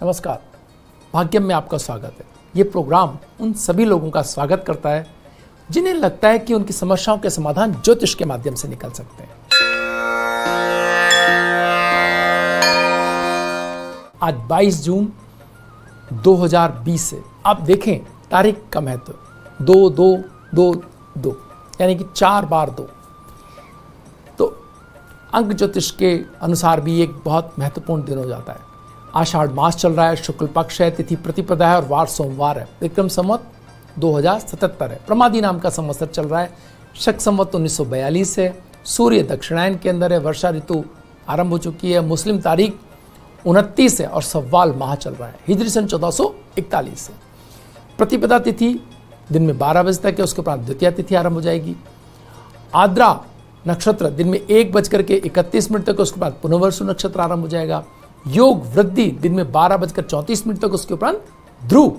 नमस्कार, भाग्यम में आपका स्वागत है। ये प्रोग्राम उन सभी लोगों का स्वागत करता है जिन्हें लगता है कि उनकी समस्याओं के समाधान ज्योतिष के माध्यम से निकल सकते हैं। आज 22 जून 2020 है। आप देखें तारीख का महत्व 2222 यानी कि 4 बार 2। तो अंक ज्योतिष के अनुसार भी एक बहुत महत्वपूर्ण दिन हो जाता है। आषाढ़ मास चल रहा है, शुक्ल पक्ष है, तिथि प्रतिपदा है और वार सोमवार है। विक्रम संवत 2077 है। प्रमादी नाम का संवत्सर चल रहा है। शक संवत 1942 है। सूर्य दक्षिणायन के अंदर है। वर्षा ऋतु आरंभ हो चुकी है। मुस्लिम तारीख 29 है और सव्वाल माह चल रहा है। हिजरी सन 1441 है। प्रतिपदा तिथि दिन में 12 बजे तक है, उसके उपरांत द्वितीय तिथि आरंभ हो जाएगी। आद्रा नक्षत्र दिन में 1:31 तक, उसके बाद पुनर्वसु नक्षत्र आरंभ हो जाएगा। योग वृद्धि दिन में 12:34 तक, उसके उपरांत ध्रुव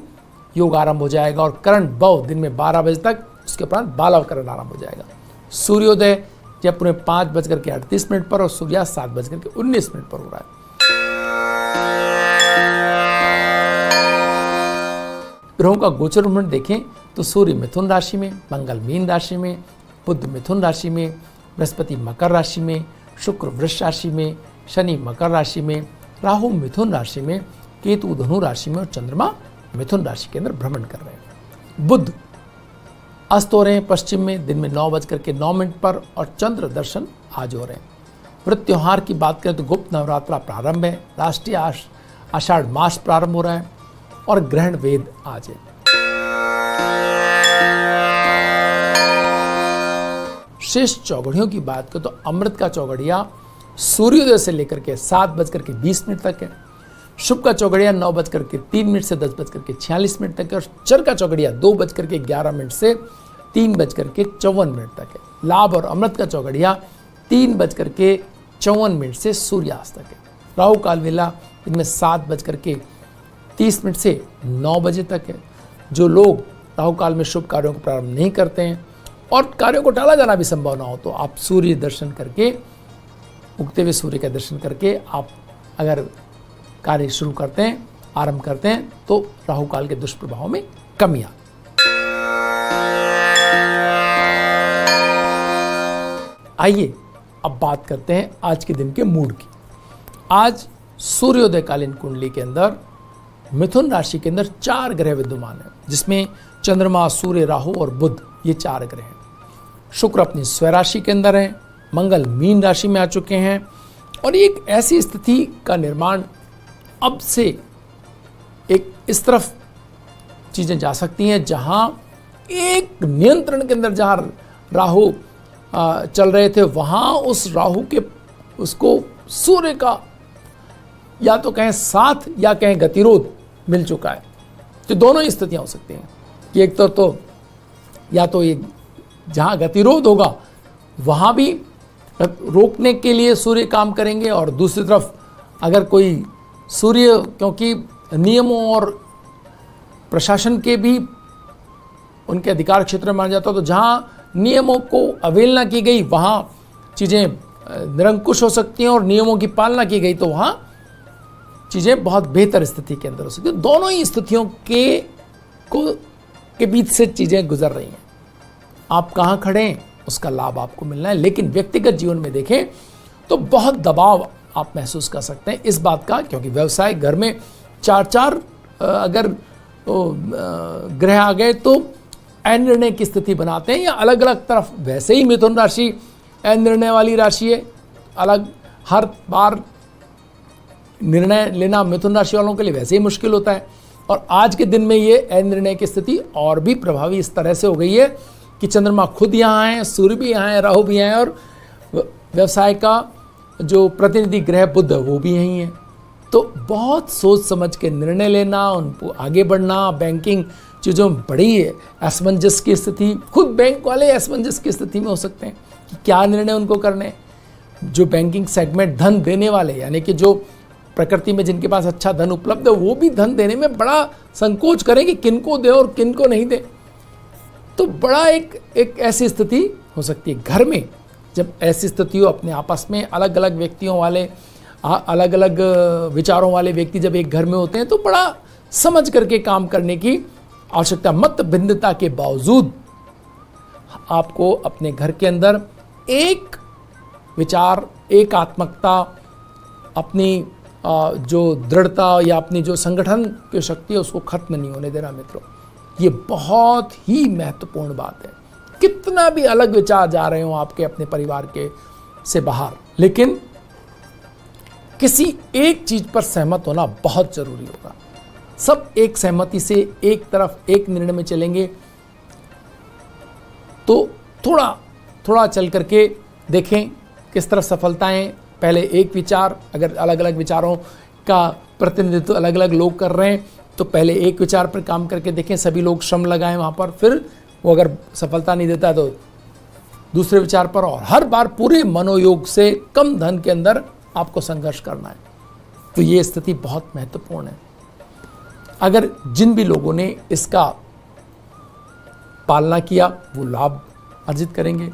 योग आरंभ हो जाएगा। और करण भव दिन में 12 बजे तक, उसके उपरांत बालव करण आरंभ हो जाएगा। सूर्योदय जयपुर में 5:38 पर और सूर्यास्त 7:19 पर हो रहा है। ग्रहों का गोचर भ्रमण देखें तो सूर्य मिथुन राशि में, मंगल मीन राशि में, बुध मिथुन राशि में, बृहस्पति मकर राशि में, शुक्र वृष राशि में, शनि मकर राशि में, राहु मिथुन राशि में, केतु धनु राशि में और चंद्रमा मिथुन राशि के अंदर भ्रमण कर रहे हैं। बुध अस्त हो रहे हैं पश्चिम में दिन में 9:09 पर और चंद्र दर्शन आज हो रहे हैं। व्रत त्योहार की बात करें तो गुप्त नवरात्रा प्रारंभ है। राष्ट्रीय आषाढ़ मास प्रारंभ हो रहा है और ग्रहण वेद आज है। शेष चौघड़ियों की बात करें तो अमृत का चौघड़िया सूर्योदय से लेकर के 7:20 तक है। शुभ का चौघड़िया 9:03 से 10:46 तक है और चर का चौघड़िया 2:11 से 3:54 तक है। लाभ और अमृत का चौघड़िया 3:54 से सूर्यास्त तक है। राहु काल वेला दिन में 7:30 से 9 बजे तक है। जो लोग राहु काल में शुभ कार्यों को प्रारंभ नहीं करते हैं और कार्यों को टाला जाना भी संभव ना हो तो आप सूर्य दर्शन करके, उगते हुए सूर्य का दर्शन करके आप अगर कार्य शुरू करते हैं, आरंभ करते हैं तो राहु काल के दुष्प्रभाव में कमी आ। आइए अब बात करते हैं आज के दिन के मूड की। आज सूर्योदय कालीन कुंडली के अंदर मिथुन राशि के अंदर 4 ग्रह विद्यमान है, जिसमें चंद्रमा, सूर्य, राहु और बुध ये 4 ग्रह हैं। शुक्र अपनी स्वराशि के अंदर है। मंगल मीन राशि में आ चुके हैं और एक ऐसी स्थिति का निर्माण अब से एक इस तरफ चीजें जा सकती हैं जहां एक नियंत्रण के अंदर जहां राहु चल रहे थे वहां उस राहु के उसको सूर्य का या तो कहें साथ या कहें गतिरोध मिल चुका है। तो दोनों ही स्थितियां हो सकती हैं कि एक तो या तो ये जहां गतिरोध होगा वहां भी रोकने के लिए सूर्य काम करेंगे और दूसरी तरफ अगर कोई सूर्य, क्योंकि नियमों और प्रशासन के भी उनके अधिकार क्षेत्र में माना जाता है, तो जहां नियमों को अवहेलना की गई वहां चीजें निरंकुश हो सकती हैं और नियमों की पालना की गई तो वहां चीजें बहुत बेहतर स्थिति के अंदर हो सकती है। दोनों ही स्थितियों के बीच से चीजें गुजर रही हैं। आप कहां खड़े हैं उसका लाभ आपको मिलना है, लेकिन व्यक्तिगत जीवन में देखें तो बहुत दबाव आप महसूस कर सकते हैं इस बात का, क्योंकि व्यवसाय घर में 4 अगर ग्रह आ गए तो अनिर्णय की स्थिति बनाते हैं या अलग अलग तरफ। वैसे ही मिथुन राशि अनिर्णय वाली राशि है, अलग हर बार निर्णय लेना मिथुन राशि वालों के लिए वैसे ही मुश्किल होता है। और आज के दिन में ये अनिर्णय की स्थिति और भी प्रभावी इस तरह से हो गई है कि चंद्रमा खुद यहाँ है, सूर्य भी यहाँ है, राहु भी यहाँ है और व्यवसाय का जो प्रतिनिधि ग्रह बुध वो भी यही है। तो बहुत सोच समझ के निर्णय लेना, उनको आगे बढ़ना, बैंकिंग चीज़ों में बड़ी असमंजस की स्थिति, खुद बैंक वाले असमंजस की स्थिति में हो सकते हैं कि क्या निर्णय उनको करने। जो बैंकिंग सेगमेंट धन देने वाले यानी कि जो प्रकृति में जिनके पास अच्छा धन उपलब्ध है वो भी धन देने में बड़ा संकोच करें कि किनको दे और किनको नहीं दे। तो बड़ा एक ऐसी स्थिति हो सकती है। घर में जब ऐसी स्थिति हो, अपने आपस में अलग अलग व्यक्तियों वाले अलग अलग विचारों वाले व्यक्ति जब एक घर में होते हैं तो बड़ा समझ करके काम करने की आवश्यकता। मत भिन्नता के बावजूद आपको अपने घर के अंदर एक विचार, एक आत्मकता, अपनी जो दृढ़ता या अपनी जो संगठन की शक्ति है उसको खत्म नहीं होने देना मित्रों। ये बहुत ही महत्वपूर्ण बात है। कितना भी अलग विचार जा रहे हो आपके अपने परिवार के से बाहर, लेकिन किसी एक चीज पर सहमत होना बहुत जरूरी होगा। सब एक सहमति से एक तरफ एक निर्णय में चलेंगे तो थोड़ा थोड़ा चल करके देखें किस तरफ सफलताएं। पहले एक विचार, अगर अलग अलग विचारों का प्रतिनिधित्व अलग अलग लोग कर रहे हैं तो पहले एक विचार पर काम करके देखें, सभी लोग श्रम लगाएं वहां पर, फिर वो अगर सफलता नहीं देता तो दूसरे विचार पर, और हर बार पूरे मनोयोग से कम धन के अंदर आपको संघर्ष करना है। तो ये स्थिति बहुत महत्वपूर्ण है। अगर जिन भी लोगों ने इसका पालना किया वो लाभ अर्जित करेंगे,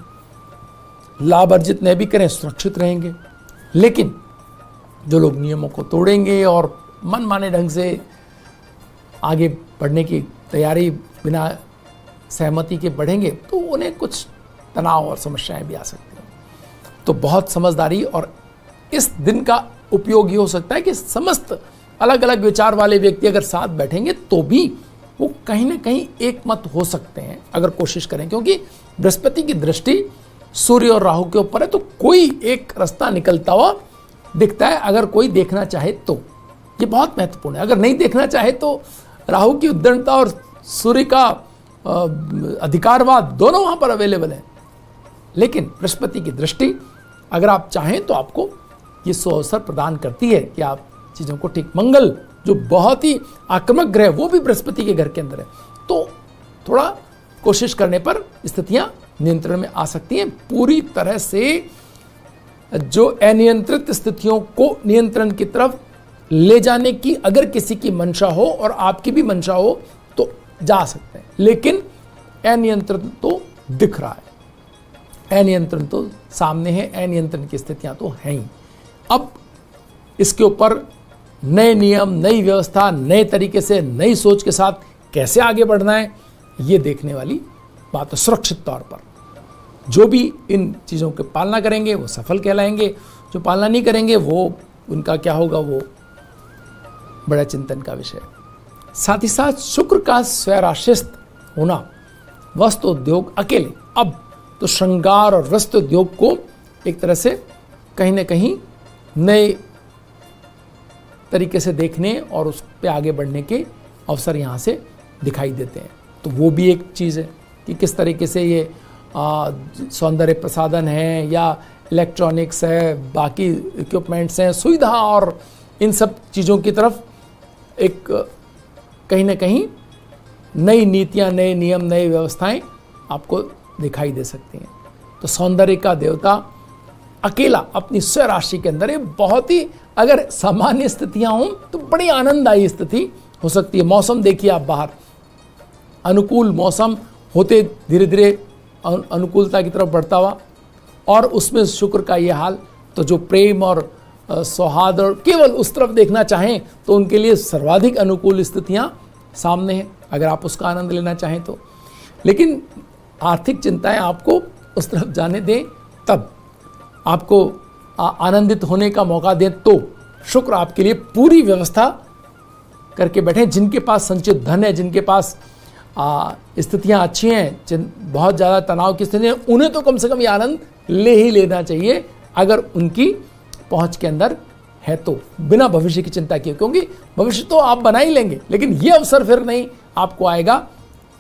लाभ अर्जित नहीं भी करें सुरक्षित रहेंगे। लेकिन जो लोग नियमों को तोड़ेंगे और मनमाने ढंग से आगे बढ़ने की तैयारी बिना सहमति के बढ़ेंगे तो उन्हें कुछ तनाव और समस्याएं भी आ सकती हैं। तो बहुत समझदारी और इस दिन का उपयोग ये हो सकता है कि समस्त अलग अलग विचार वाले व्यक्ति अगर साथ बैठेंगे तो भी वो कहीं ना कहीं एक मत हो सकते हैं अगर कोशिश करें, क्योंकि बृहस्पति की दृष्टि सूर्य और राहु के ऊपर है। तो कोई एक रास्ता निकलता हुआ दिखता है अगर कोई देखना चाहे तो। ये बहुत महत्वपूर्ण है। अगर नहीं देखना चाहे तो राहु की उद्दंडता और सूर्य का अधिकारवाद दोनों वहां पर अवेलेबल है। लेकिन बृहस्पति की दृष्टि अगर आप चाहें तो आपको ये अवसर प्रदान करती है कि आप चीजों को ठीक, मंगल जो बहुत ही आक्रामक ग्रह वो भी बृहस्पति के घर के अंदर है, तो थोड़ा कोशिश करने पर स्थितियां नियंत्रण में आ सकती हैं। पूरी तरह से जो अनियंत्रित स्थितियों को नियंत्रण की तरफ ले जाने की अगर किसी की मंशा हो और आपकी भी मंशा हो तो जा सकते हैं, लेकिन अनियंत्रण तो दिख रहा है, अनियंत्रण तो सामने है, अनियंत्रण की स्थितियां तो हैं ही। अब इसके ऊपर नए नियम, नई व्यवस्था, नए तरीके से, नई सोच के साथ कैसे आगे बढ़ना है ये देखने वाली बात है। सुरक्षित तौर पर जो भी इन चीज़ों की पालना करेंगे वो सफल कहलाएंगे, जो पालना नहीं करेंगे वो उनका क्या होगा वो बड़ा चिंतन का विषय है। साथ ही साथ शुक्र का स्वराशिस्थ होना, वस्त्र उद्योग अकेले, अब तो श्रृंगार और वस्त्र उद्योग को एक तरह से कहीं ना कहीं नए तरीके से देखने और उस पे आगे बढ़ने के अवसर यहाँ से दिखाई देते हैं। तो वो भी एक चीज़ है कि किस तरीके से ये सौंदर्य प्रसाधन है या इलेक्ट्रॉनिक्स है, बाकी इक्विपमेंट्स हैं, सुविधा और इन सब चीज़ों की तरफ एक कहीं ना कहीं नई नीतियाँ, नए नियम, नई व्यवस्थाएं आपको दिखाई दे सकती हैं। तो सौंदर्य का देवता अकेला अपनी स्वराशि के अंदर, ये बहुत ही अगर सामान्य स्थितियां हों तो बड़ी आनंददायी स्थिति हो सकती है। मौसम देखिए आप बाहर, अनुकूल मौसम होते धीरे धीरे अनुकूलता की तरफ बढ़ता हुआ, और उसमें शुक्र का ये हाल, तो जो प्रेम और सौहार्द और केवल उस तरफ देखना चाहें तो उनके लिए सर्वाधिक अनुकूल स्थितियां सामने हैं अगर आप उसका आनंद लेना चाहें तो। लेकिन आर्थिक चिंताएं आपको उस तरफ जाने दें, तब आपको आनंदित होने का मौका दें तो शुक्र आपके लिए पूरी व्यवस्था करके बैठे। जिनके पास संचित धन है, जिनके पास स्थितियां अच्छी हैं, बहुत ज़्यादा तनाव की स्थिति है, उन्हें तो कम से कम ये आनंद ले ही लेना चाहिए अगर उनकी पहुंच के अंदर है तो, बिना भविष्य की चिंता किए, क्योंकि भविष्य तो आप बना ही लेंगे लेकिन ये अवसर फिर नहीं आपको आएगा,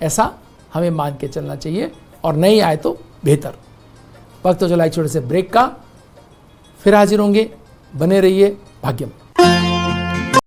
ऐसा हमें मान के चलना चाहिए, और नहीं आए तो बेहतर। वक्त तो चला एक छोटे से ब्रेक का, फिर हाजिर होंगे, बने रहिए। भाग्यम।